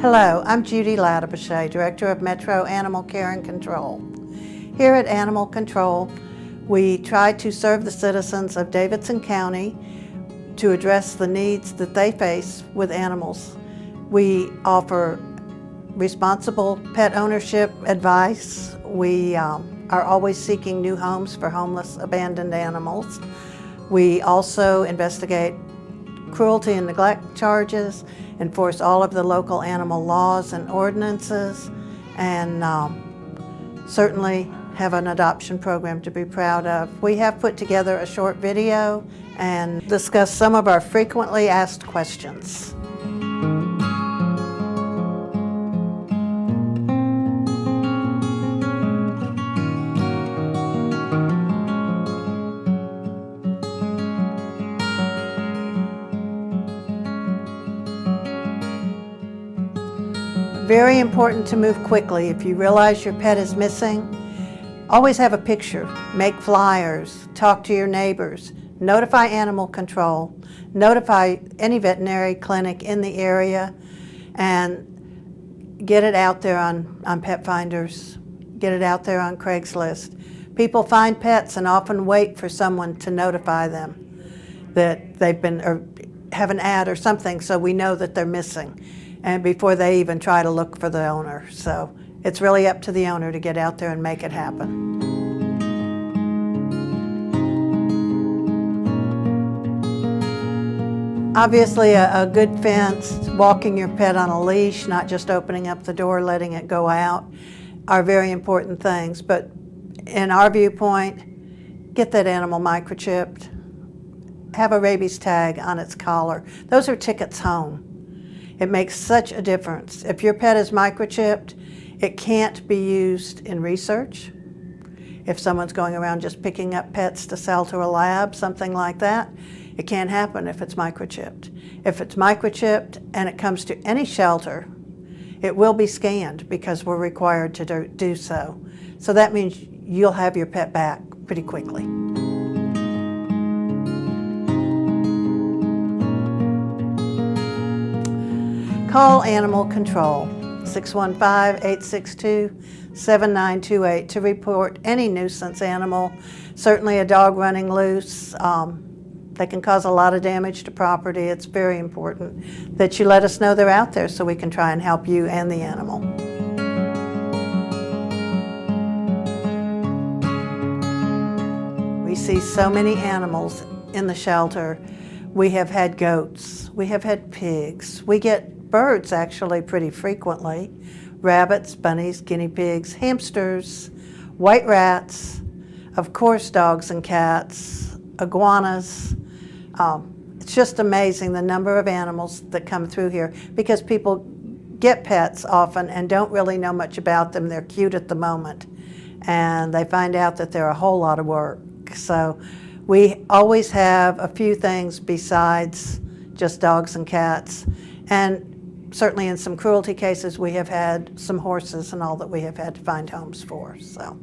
Hello, I'm Judy Ladabashay, Director of Metro Animal Care and Control. Here at Animal Control, we try to serve the citizens of Davidson County to address the needs that they face with animals. We offer responsible pet ownership advice. We are always seeking new homes for homeless, abandoned animals. We also investigate cruelty and neglect charges, enforce all of the local animal laws and ordinances, and certainly have an adoption program to be proud of. We have put together a short video and discussed some of our frequently asked questions. Very important to move quickly. If you realize your pet is missing, always have a picture, make flyers, talk to your neighbors, notify Animal Control, notify any veterinary clinic in the area, and get it out there on Pet Finders, get it out there on Craigslist. People find pets and often wait for someone to notify them that they've been, or have an ad or something so we know that they're missing, and before they even try to look for the owner. So it's really up to the owner to get out there and make it happen. Obviously, a good fence, walking your pet on a leash, not just opening up the door, letting it go out, are very important things. But in our viewpoint, get that animal microchipped, have a rabies tag on its collar. Those are tickets home. It makes such a difference. If your pet is microchipped, it can't be used in research. If someone's going around just picking up pets to sell to a lab, something like that, it can't happen if it's microchipped. If it's microchipped and it comes to any shelter, it will be scanned because we're required to do so. So that means you'll have your pet back pretty quickly. Call Animal Control, 615-862-7928 to report any nuisance animal, certainly a dog running loose. They can cause a lot of damage to property. It's very important that you let us know they're out there so we can try and help you and the animal. We see so many animals in the shelter. We have had goats, we have had pigs, we get birds actually pretty frequently, rabbits, bunnies, guinea pigs, hamsters, white rats, of course dogs and cats, iguanas. It's just amazing the number of animals that come through here because people get pets often and don't really know much about them. They're cute at the moment and they find out that they're a whole lot of work. So we always have a few things besides just dogs and cats, and certainly in some cruelty cases we have had some horses and all that we have had to find homes for. So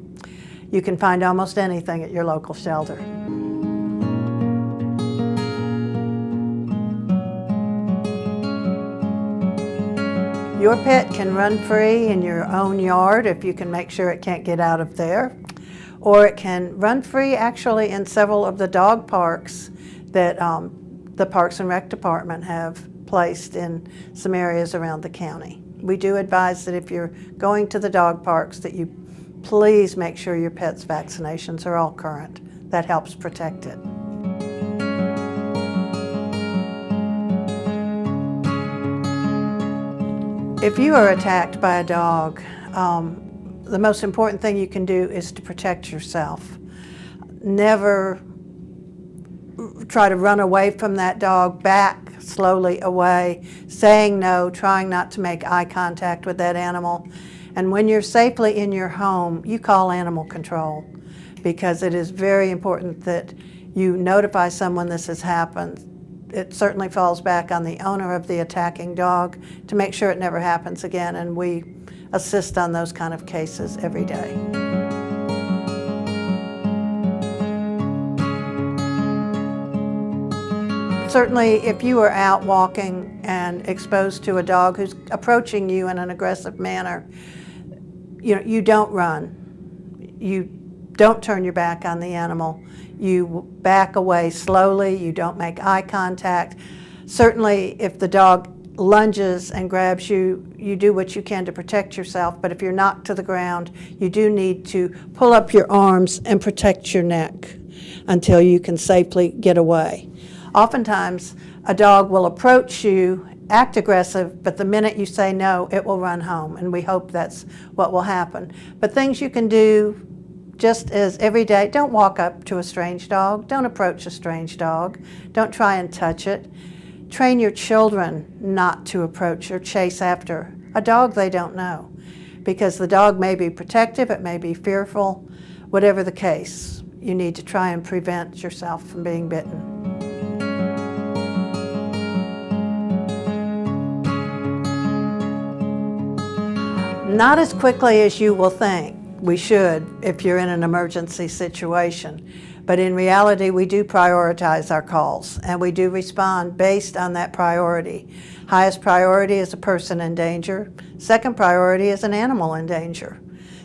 you can find almost anything at your local shelter. Your pet can run free in your own yard if you can make sure it can't get out of there, or it can run free actually in several of the dog parks that the Parks and Rec Department have placed in some areas around the county. We do advise that if you're going to the dog parks that you please make sure your pet's vaccinations are all current. That helps protect it. If you are attacked by a dog, the most important thing you can do is to protect yourself. Never try to run away from that dog, back slowly away, saying no, trying not to make eye contact with that animal. And when you're safely in your home, you call Animal Control because it is very important that you notify someone this has happened. It certainly falls back on the owner of the attacking dog to make sure it never happens again, and we assist on those kind of cases every day. Certainly, if you are out walking and exposed to a dog who's approaching you in an aggressive manner, you don't run. You don't turn your back on the animal. You back away slowly. You don't make eye contact. Certainly, if the dog lunges and grabs you, you do what you can to protect yourself, but if you're knocked to the ground, you do need to pull up your arms and protect your neck until you can safely get away. Oftentimes, a dog will approach you, act aggressive, but the minute you say no, it will run home, and we hope that's what will happen. But things you can do just as every day: don't walk up to a strange dog, don't approach a strange dog, don't try and touch it. Train your children not to approach or chase after a dog they don't know, because the dog may be protective, it may be fearful. Whatever the case, you need to try and prevent yourself from being bitten. Not as quickly as you will think. We should if you're in an emergency situation. But in reality, we do prioritize our calls, and we do respond based on that priority. Highest priority is a person in danger. Second priority is an animal in danger.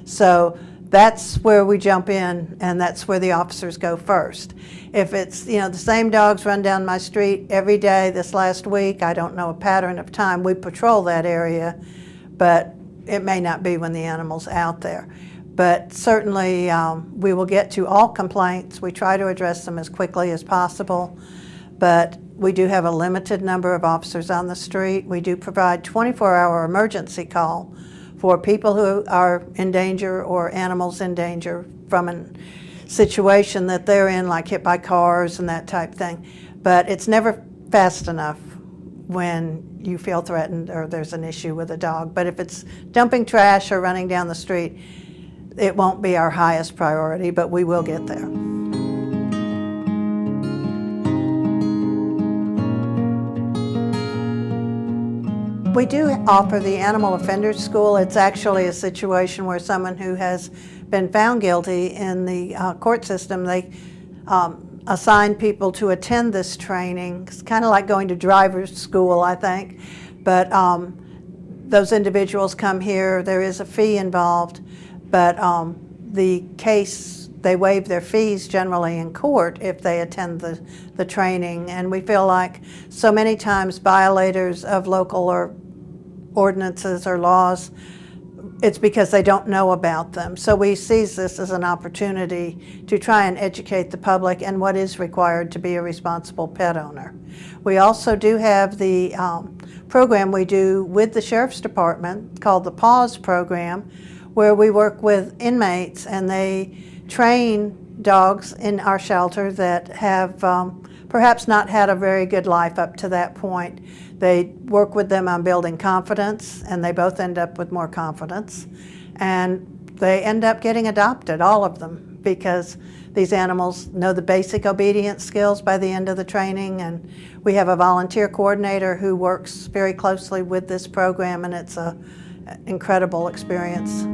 So that's where we jump in, and that's where the officers go first. If it's, the same dogs run down my street every day this last week, I don't know a pattern of time. We patrol that area, but it may not be when the animal's out there. But certainly we will get to all complaints. We try to address them as quickly as possible, but we do have a limited number of officers on the street. We do provide 24-hour emergency call for people who are in danger or animals in danger from a situation that they're in, like hit by cars and that type thing. But it's never fast enough when you feel threatened or there's an issue with a dog. But if it's dumping trash or running down the street, it won't be our highest priority, but we will get there. We do offer the Animal Offenders School. It's actually a situation where someone who has been found guilty in the court system, they assign people to attend this training. It's kind of like going to driver's school, I think. But those individuals come here. There is a fee involved. But the case, they waive their fees generally in court if they attend the training. And we feel like so many times violators of local or ordinances or laws, it's because they don't know about them. So we seize this as an opportunity to try and educate the public and what is required to be a responsible pet owner. We also do have the program we do with the Sheriff's Department called the PAWS program, where we work with inmates and they train dogs in our shelter that have perhaps not had a very good life up to that point. They work with them on building confidence, and they both end up with more confidence. And they end up getting adopted, all of them, because these animals know the basic obedience skills by the end of the training. And we have a volunteer coordinator who works very closely with this program, and it's an incredible experience.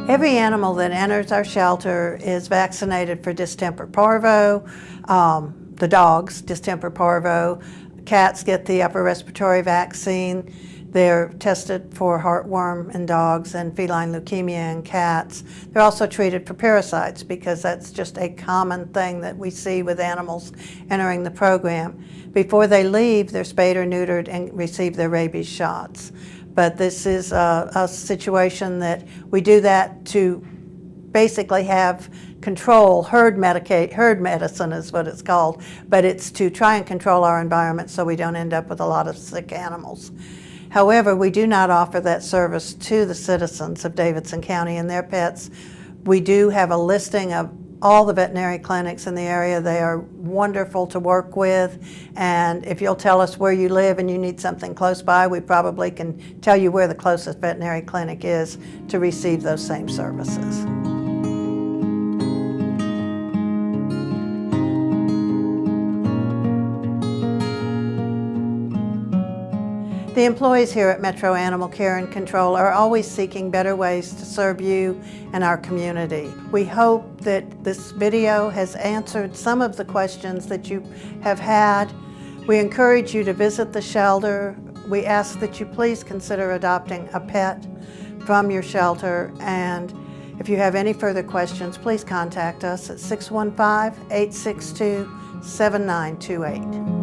Every animal that enters our shelter is vaccinated for distemper parvo. The dogs, distemper parvo. Cats get the upper respiratory vaccine. They're tested for heartworm in dogs and feline leukemia in cats. They're also treated for parasites because that's just a common thing that we see with animals entering the program. Before they leave, they're spayed or neutered and receive their rabies shots. But this is a situation that we do that to basically have control. Herd medicine is what it's called, but it's to try and control our environment so we don't end up with a lot of sick animals. However, we do not offer that service to the citizens of Davidson County and their pets. We do have a listing of all the veterinary clinics in the area. They are wonderful to work with, and if you'll tell us where you live and you need something close by, we probably can tell you where the closest veterinary clinic is to receive those same services. The employees here at Metro Animal Care and Control are always seeking better ways to serve you and our community. We hope that this video has answered some of the questions that you have had. We encourage you to visit the shelter. We ask that you please consider adopting a pet from your shelter, and if you have any further questions, please contact us at 615-862-7928.